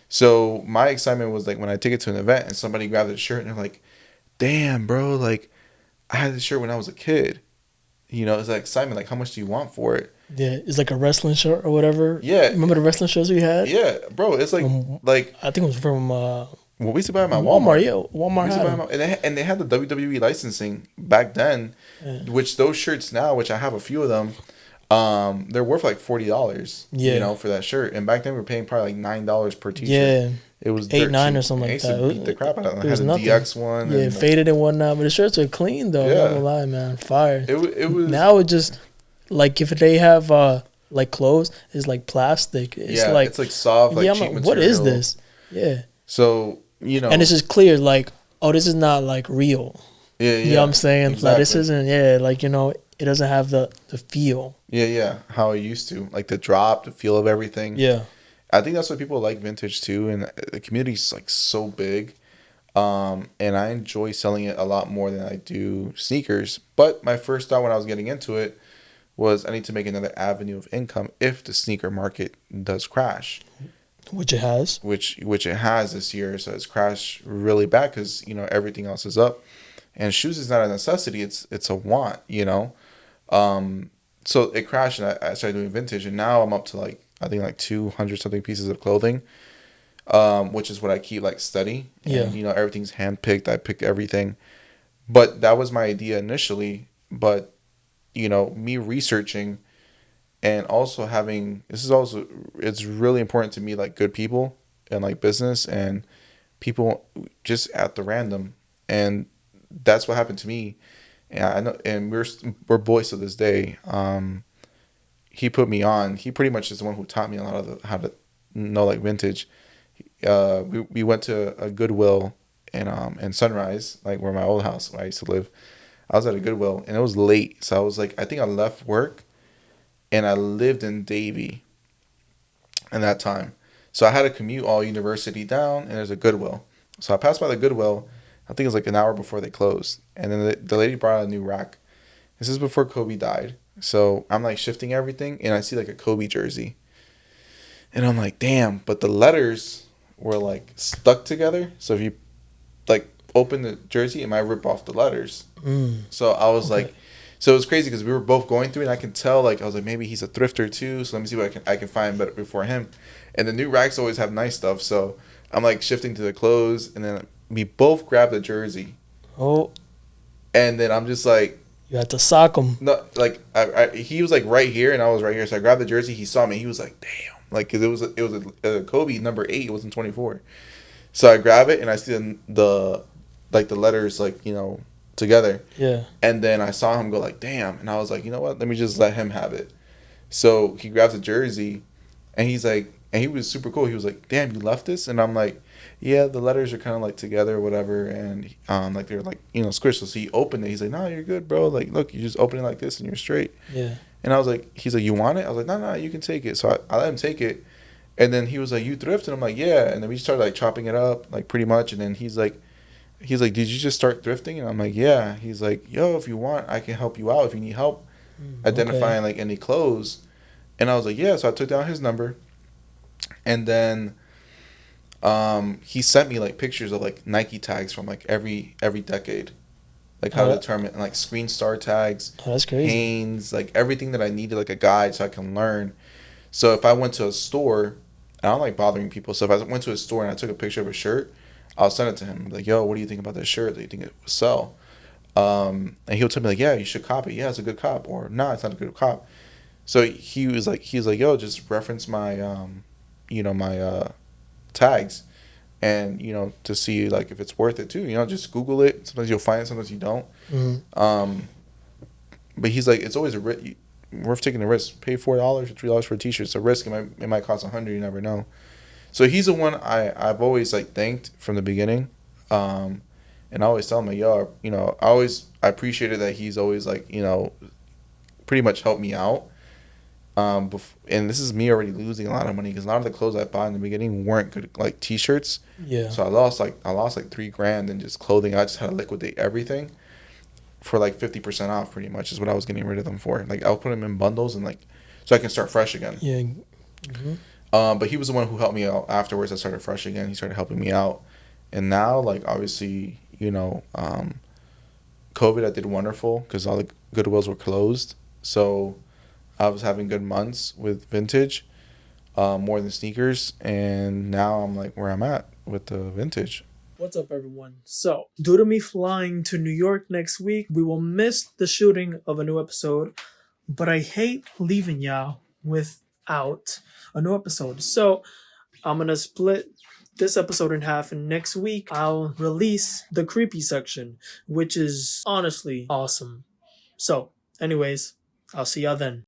So my excitement was like when I take it to an event and somebody grabbed a shirt and they're like, damn, bro, like I had this shirt when I was a kid. It's like excitement. Like, how much do you want for it? Yeah, it's like a wrestling shirt or whatever. Yeah. Remember the wrestling shirts we had? Yeah, bro. It's like I think it was from what we used to buy at my Walmart. Yeah, Walmart had and they had the WWE licensing back then, which those shirts now, which I have a few of them, they're worth like $40. Yeah. For that shirt. And back then we were paying probably like $9 per t-shirt. Yeah. It was $8-9 or something like that. I used to beat the crap out of them. I It was had a nothing. DX one. Yeah, and faded and whatnot, but the shirts are clean though. Yeah. Not gonna lie, man, fire. It was now. It just like if they have like clothes, it's like plastic. It's like it's like soft. Like yeah, cheap I'm like, material. what is this? Yeah. So and it's just clear like, oh, this is not like real. Yeah, You know what I'm saying? Exactly. Like this isn't. Like it doesn't have the feel. Yeah. How it used to, like the drop, the feel of everything. Yeah. I think that's why people like vintage too, and the community's like so big, and I enjoy selling it a lot more than I do sneakers. But my first thought when I was getting into it was I need to make another avenue of income if the sneaker market does crash, Which it has. which it has this year. So it's crashed really bad because everything else is up, and shoes is not a necessity; it's a want. So it crashed, and I started doing vintage, and now I'm up to like, I think like 200 something pieces of clothing, which is what I keep like steady. And, everything's handpicked. I picked everything, but that was my idea initially. But me researching, and also it's really important to me, like good people and like business and people just at the random, and that's what happened to me. And I know, and we're boys to this day. He put me on. He pretty much is the one who taught me a lot of how to know like vintage. We went to a Goodwill in Sunrise, like where my old house where I used to live. I was at a Goodwill and it was late, so I was like, I think I left work, and I lived in Davie in that time, so I had to commute all university down, and there's a Goodwill. So I passed by the Goodwill. I think it was like an hour before they closed, and then the lady brought out a new rack. This is before Kobe died. So I'm like shifting everything, and I see like a Kobe jersey. And I'm like, damn, but the letters were like stuck together. So if you like open the jersey, it might rip off the letters. So I was like, so it was crazy because we were both going through it, and I can tell, like, I was like, maybe he's a thrifter too. So let me see what I can find better before him. And the new racks always have nice stuff. So I'm like shifting to the clothes, and then we both grabbed a jersey, Oh, and then I'm just like, you had to sock him. no, like he was like right here, and I was right here. So I grabbed the jersey. He saw me. He was like, damn, like 'cause it was a Kobe number 8. It wasn't 24. So I grab it and I see the like the letters like together, Yeah. and then I saw him go like damn, and I was like, you know what? Let me just let him have it. So he grabs a jersey, and he's like, and he was super cool. He was like, damn, you left this, and I'm like, yeah, the letters are kind of like together or whatever, and like they're like squished. So he opened it. He's like, no, you're good, bro. Like look, you just open it like this and you're straight. Yeah. And I was like, he's like, you want it? I was like, no, you can take it. So I let him take it. And then he was like, you thrift? And I'm like, yeah. And then we started like chopping it up, like pretty much. And then he's like, did you just start thrifting? And I'm like, yeah. He's like, yo, if you want, I can help you out if you need help identifying like any clothes. And I was like, yeah. So I took down his number. And then he sent me like pictures of like Nike tags from like every decade. Like how to determine like screen star tags, that's crazy. Hanes, like everything that I needed, like a guide so I can learn. So if I went to a store, I don't like bothering people. So if I went to a store and I took a picture of a shirt, I'll send it to him. Like, yo, what do you think about this shirt? Do you think it will sell? And he'll tell me like, yeah, you should cop it. Yeah, it's a good cop. Or nah, it's not a good cop. So he was like, yo, just reference my, my tags, and to see like if it's worth it too. Just Google it. Sometimes you'll find it, sometimes you don't. Mm-hmm. But he's like, it's always worth taking the risk. Pay $4 or $3 for a t-shirt. It's a risk. It might cost $100. You never know. So he's the one I've always like thanked from the beginning, and I always tell him like, yo, I appreciated that he's always like pretty much helped me out. And this is me already losing a lot of money because a lot of the clothes I bought in the beginning weren't good, like t-shirts. Yeah. So I lost like $3,000 in just clothing. I just had to liquidate everything for like 50% off, pretty much is what I was getting rid of them for. Like I'll put them in bundles and like so I can start fresh again. Yeah. Mm-hmm. But he was the one who helped me out afterwards. I started fresh again. He started helping me out, and now like obviously COVID I did wonderful because all the Goodwills were closed. So I was having good months with vintage, more than sneakers, and now I'm like where I'm at with the vintage. What's up, everyone? So, due to me flying to New York next week, we will miss the shooting of a new episode, but I hate leaving y'all without a new episode. So, I'm going to split this episode in half, and next week I'll release the creepy section, which is honestly awesome. So, anyways, I'll see y'all then.